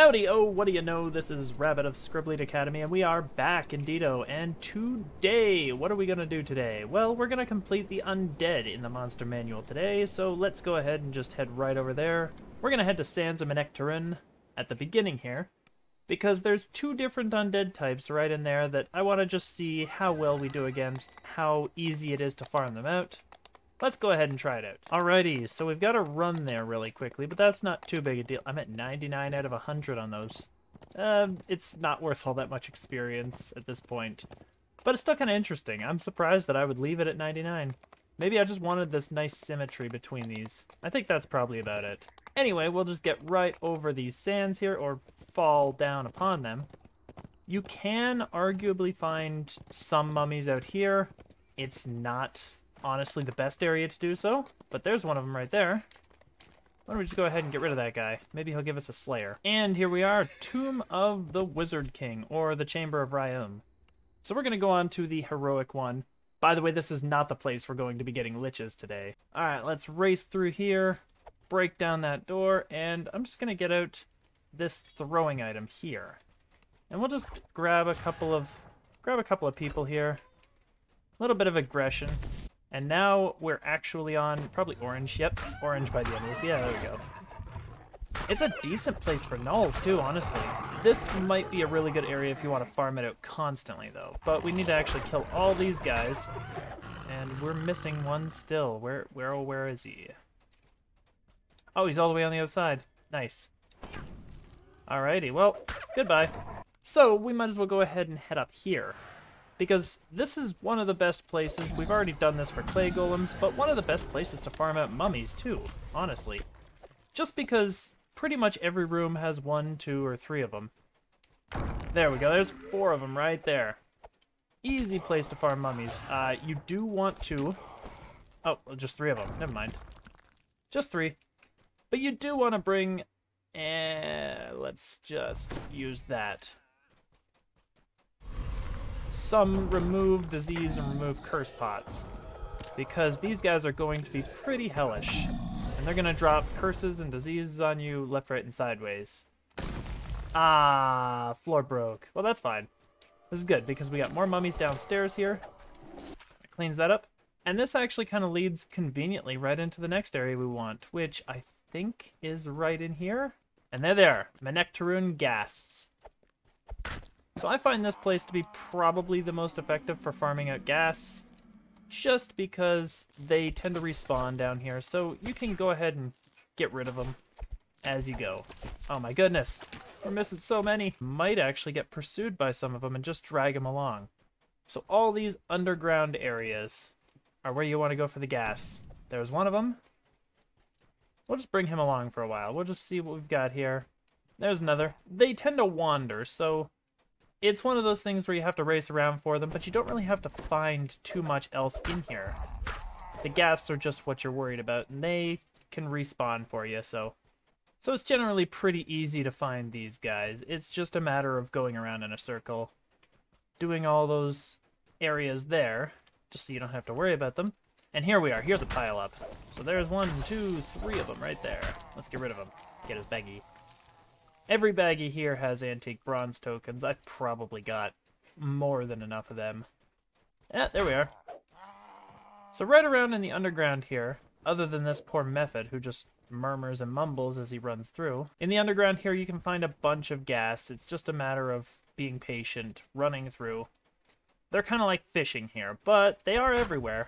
Howdy, oh, what do you know? This is Rabbit of ScrubLeet Academy, and we are back, indeedo. And today, what are we going to do today? Well, we're going to complete the undead in the monster manual today, so let's go ahead and just head right over there. We're going to head to Sands of Manectarin at the beginning here, because there's two different undead types right in there that I want to just see how well we do against, how easy it is to farm them out. Let's go ahead and try it out. Alrighty, so we've got to run there really quickly, but that's not too big a deal. I'm at 99 out of 100 on those. It's not worth all that much experience at this point. But it's still kind of interesting. I'm surprised that I would leave it at 99. Maybe I just wanted this nice symmetry between these. I think that's probably about it. Anyway, we'll just get right over these sands here, or fall down upon them. You can arguably find some mummies out here. It's not honestly the best area to do so, but there's one of them right there. Why don't we just go ahead and get rid of that guy? Maybe he'll give us a slayer. And here we are, Tomb of the Wizard King, or the Chamber of Ryum. So we're going to go on to the heroic one. By the way, this is not the place we're going to be getting liches today. Alright, let's race through here, break down that door, and I'm just going to get out this throwing item here. And we'll just grab a couple of people here. A little bit of aggression. And now we're actually on, probably orange, yep, orange by the enemies, yeah, there we go. It's a decent place for nulls too, honestly. This might be a really good area if you want to farm it out constantly though, but we need to actually kill all these guys, and we're missing one still. Where is he? Oh, he's all the way on the outside. Nice. Alrighty, well, goodbye. So, we might as well go ahead and head up here, because this is one of the best places. We've already done this for clay golems, but one of the best places to farm out mummies too, honestly. Just because pretty much every room has 1, 2, or 3 of them. There we go, there's 4 of them right there. Easy place to farm mummies. You do want to... Oh, just 3 of them, never mind. Just 3. But you do want to bring... let's just use that. Some remove disease and remove curse pots, because these guys are going to be pretty hellish, and they're going to drop curses and diseases on you left, right, and sideways. Ah, floor broke. Well, that's fine. This is good, because we got more mummies downstairs here. That cleans that up. And this actually kind of leads conveniently right into the next area we want, which I think is right in here. And they're there. Manectarin Ghasts. So I find this place to be probably the most effective for farming out Ghasts, just because they tend to respawn down here, so you can go ahead and get rid of them as you go. Oh my goodness, we're missing so many. Might actually get pursued by some of them and just drag them along. So all these underground areas are where you want to go for the Ghasts. There's one of them. We'll just bring him along for a while. We'll just see what we've got here. There's another. They tend to wander, so it's one of those things where you have to race around for them, but you don't really have to find too much else in here. The Ghasts are just what you're worried about, and they can respawn for you, so it's generally pretty easy to find these guys. It's just a matter of going around in a circle, doing all those areas there, just so you don't have to worry about them. And here we are. Here's a pile up. So there's 1, 2, 3 of them right there. Let's get rid of them. Get his baggie. Every baggie here has antique bronze tokens. I've probably got more than enough of them. Yeah, there we are. So right around in the underground here, other than this poor Mephit who just murmurs and mumbles as he runs through, in the underground here you can find a bunch of Ghasts. It's just a matter of being patient, running through. They're kind of like fishing here, but they are everywhere.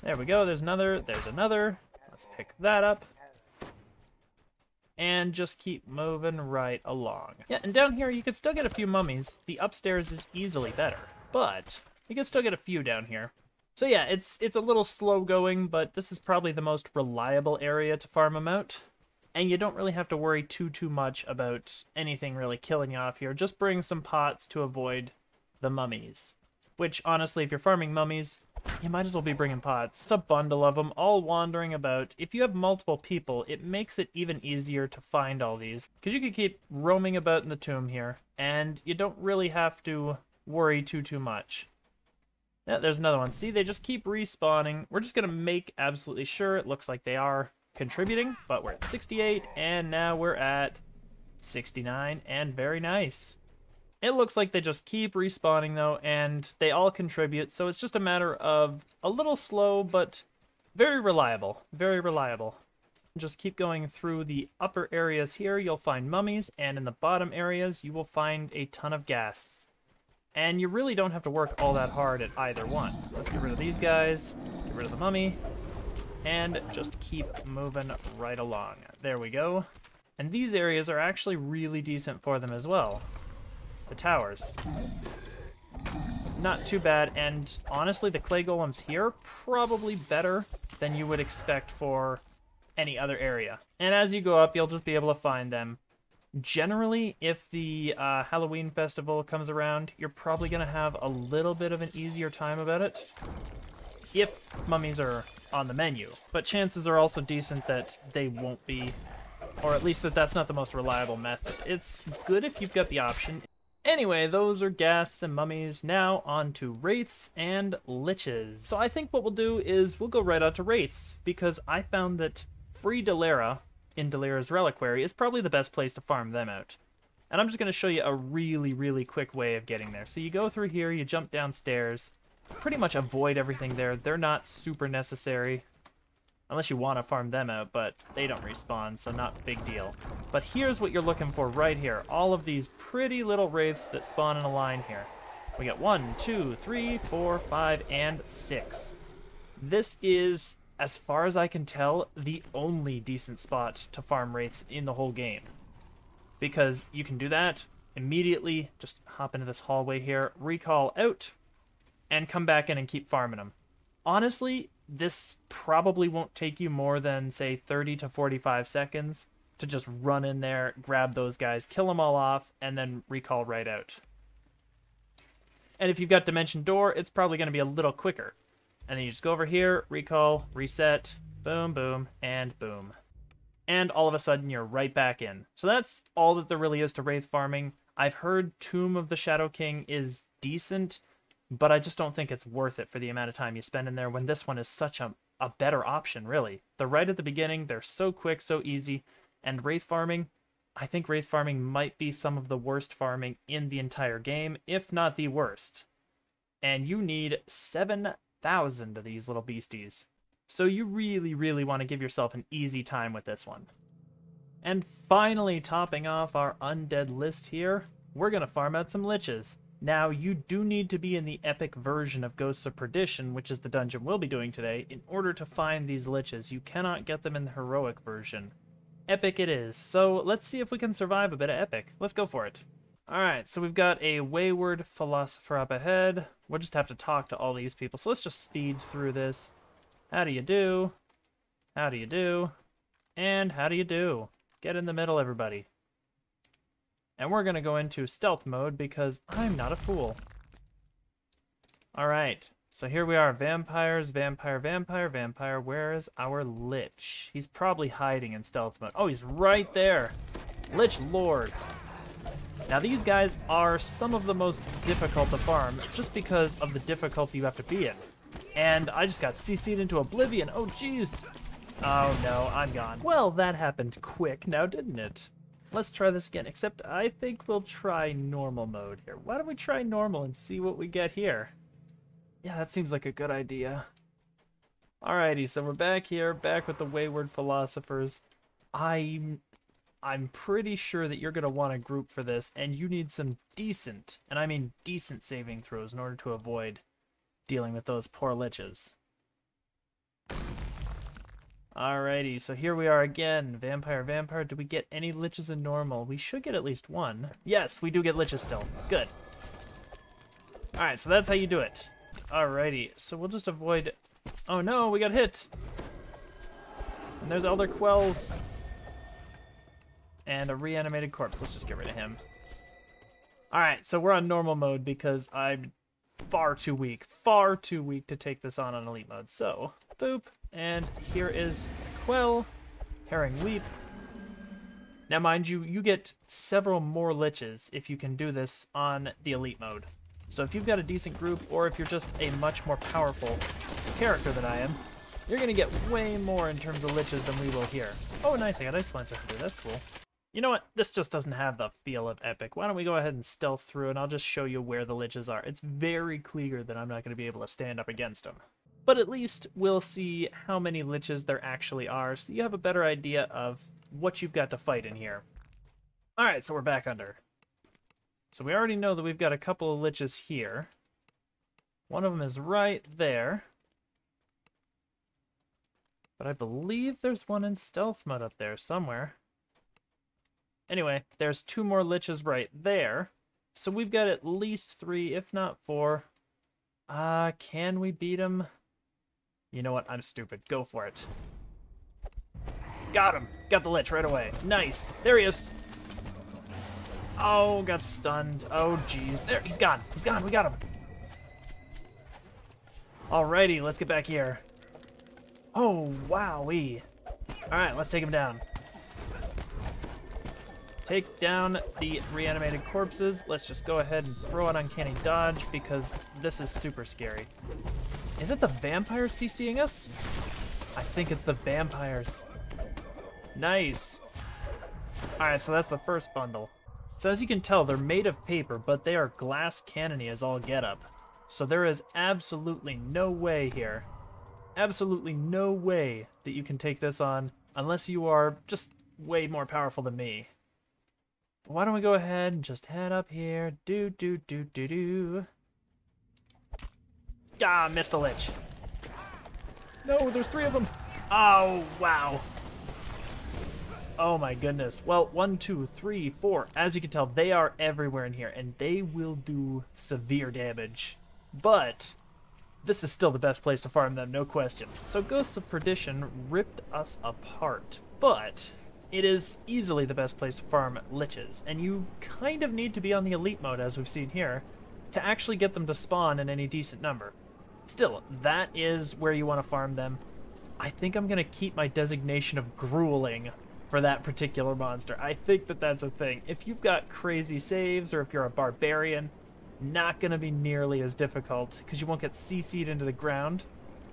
There we go, there's another, there's another. Let's pick that up. And just keep moving right along. Yeah, and down here you can still get a few mummies. The upstairs is easily better, but you can still get a few down here. So yeah, it's a little slow going, but this is probably the most reliable area to farm them out. And you don't really have to worry too much about anything really killing you off here. Just bring some pots to avoid the mummies. Which, honestly, if you're farming mummies, you might as well be bringing pots. It's a bundle of them, all wandering about. If you have multiple people, it makes it even easier to find all these, because you can keep roaming about in the tomb here, and you don't really have to worry too much. Yeah, there's another one. See, they just keep respawning. We're just going to make absolutely sure it looks like they are contributing, but we're at 68, and now we're at 69, and very nice. It looks like they just keep respawning though, and they all contribute, so it's just a matter of a little slow, but very reliable. Very reliable. Just keep going through the upper areas here, you'll find mummies, and in the bottom areas you will find a ton of ghasts. And you really don't have to work all that hard at either one. Let's get rid of these guys, get rid of the mummy, and just keep moving right along. There we go. And these areas are actually really decent for them as well. The towers. Not too bad, and honestly, the clay golems here, probably better than you would expect for any other area. And as you go up, you'll just be able to find them. Generally, if the Halloween festival comes around, you're probably going to have a little bit of an easier time about it if mummies are on the menu. But chances are also decent that they won't be, or at least that that's not the most reliable method. It's good if you've got the option. Anyway, those are ghasts and mummies. Now on to wraiths and liches. So I think what we'll do is we'll go right out to wraiths, because I found that free Delera in Delera's Reliquary is probably the best place to farm them out. And I'm just going to show you a really quick way of getting there. So you go through here, you jump downstairs, pretty much avoid everything there. They're not super necessary, unless you want to farm them out, but they don't respawn, so not big deal. But here's what you're looking for right here. All of these pretty little wraiths that spawn in a line here. We got 1, 2, 3, 4, 5, and 6. This is, as far as I can tell, the only decent spot to farm wraiths in the whole game. Because you can do that, immediately just hop into this hallway here, recall out, and come back in and keep farming them. Honestly, this probably won't take you more than, say, 30 to 45 seconds to just run in there, grab those guys, kill them all off, and then recall right out. And if you've got Dimension Door, it's probably going to be a little quicker. And then you just go over here, recall, reset, boom, boom, and boom. And all of a sudden, you're right back in. So that's all that there really is to wraith farming. I've heard Tomb of the Shadow King is decent, but I just don't think it's worth it for the amount of time you spend in there when this one is such a better option, really. They're right at the beginning, they're so quick, so easy, and wraith farming, I think wraith farming might be some of the worst farming in the entire game, if not the worst. And you need 7,000 of these little beasties. So you really want to give yourself an easy time with this one. And finally, topping off our undead list here, we're going to farm out some liches. Now, you do need to be in the epic version of Ghosts of Perdition, which is the dungeon we'll be doing today, in order to find these liches. You cannot get them in the heroic version. Epic it is. So let's see if we can survive a bit of epic. Let's go for it. Alright, so we've got a wayward philosopher up ahead. We'll just have to talk to all these people. So let's just speed through this. How do you do? How do you do? And how do you do? Get in the middle, everybody. And we're going to go into stealth mode because I'm not a fool. Alright, so here we are. Vampires, vampire, vampire, vampire. Where is our Lich? He's probably hiding in stealth mode. Oh, he's right there. Lich Lord. Now these guys are some of the most difficult to farm just because of the difficulty you have to be in. And I just got CC'd into oblivion. Oh, jeez. Oh, no, I'm gone. Well, that happened quick now, didn't it? Let's try this again, except I think we'll try normal mode here. Why don't we try normal and see what we get here? Yeah, that seems like a good idea. Alrighty, so we're back here, back with the wayward philosophers. I'm pretty sure that you're going to want a group for this, and you need some decent, and I mean decent saving throws in order to avoid dealing with those poor liches. Alrighty, so here we are again. Vampire, vampire. Do we get any liches in normal? We should get at least one. Yes, we do get liches still. Good. Alright, so that's how you do it. Alrighty, so we'll just avoid... Oh no, we got hit! And there's all their quells. And a reanimated corpse. Let's just get rid of him. Alright, so we're on normal mode because I'm far too weak to take this on elite mode. So, boop, and here is Quell, Herring Leap. Now mind you, you get several more liches if you can do this on the elite mode. So if you've got a decent group, or if you're just a much more powerful character than I am, you're going to get way more in terms of liches than we will here. Oh nice, I got Ice Lancer hunter, that's cool. You know what? This just doesn't have the feel of epic. Why don't we go ahead and stealth through, and I'll just show you where the Liches are. It's very clear that I'm not going to be able to stand up against them. But at least we'll see how many Liches there actually are, so you have a better idea of what you've got to fight in here. Alright, so we're back under. So we already know that we've got a couple of Liches here. One of them is right there. But I believe there's one in stealth mode up there somewhere. Anyway, there's 2 more Liches right there. So we've got at least 3, if not 4. Can we beat him? You know what? I'm stupid. Go for it. Got him. Got the Lich right away. Nice. There he is. Oh, got stunned. Oh, jeez. There, he's gone. He's gone. We got him. Alrighty, let's get back here. Oh, wowee. Alright, let's take him down. Take down the reanimated corpses. Let's just go ahead and throw an uncanny dodge because this is super scary. Is it the vampires CCing us? I think it's the vampires. Nice. Alright, so that's the first bundle. So as you can tell, they're made of paper, but they are glass cannony as all get up. So there is absolutely no way here. Absolutely no way that you can take this on unless you are just way more powerful than me. Why don't we go ahead and just head up here. Ah, missed the Lich. No, there's 3 of them. Oh, wow. Oh my goodness. Well, 1, 2, 3, 4. As you can tell, they are everywhere in here, and they will do severe damage. But this is still the best place to farm them, no question. So Ghosts of Perdition ripped us apart, but it is easily the best place to farm Liches, and you kind of need to be on the elite mode, as we've seen here, to actually get them to spawn in any decent number. Still, that is where you want to farm them. I think I'm going to keep my designation of grueling for that particular monster. I think that that's a thing. If you've got crazy saves, or if you're a barbarian, not going to be nearly as difficult, because you won't get CC'd into the ground,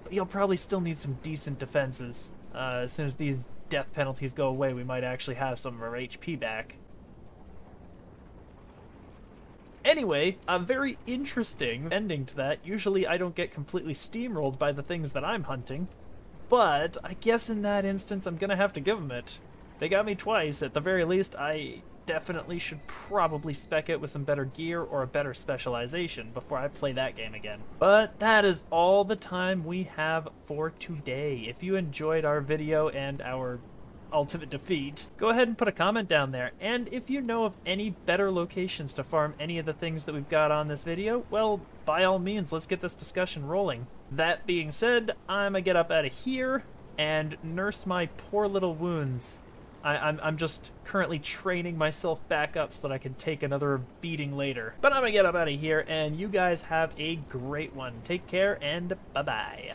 but you'll probably still need some decent defenses. As soon as these death penalties go away, we might actually have some of our HP back. Anyway, a very interesting ending to that. Usually I don't get completely steamrolled by the things that I'm hunting, but I guess in that instance I'm gonna have to give them it. They got me twice. At the very least, I definitely should probably spec it with some better gear or a better specialization before I play that game again. But that is all the time we have for today. If you enjoyed our video and our ultimate defeat, go ahead and put a comment down there. And if you know of any better locations to farm any of the things that we've got on this video, well, by all means, let's get this discussion rolling. That being said, I'm gonna get up out of here and nurse my poor little wounds. I'm just currently training myself back up so that I can take another beating later. But I'm gonna get up out of here, and you guys have a great one. Take care, and bye-bye.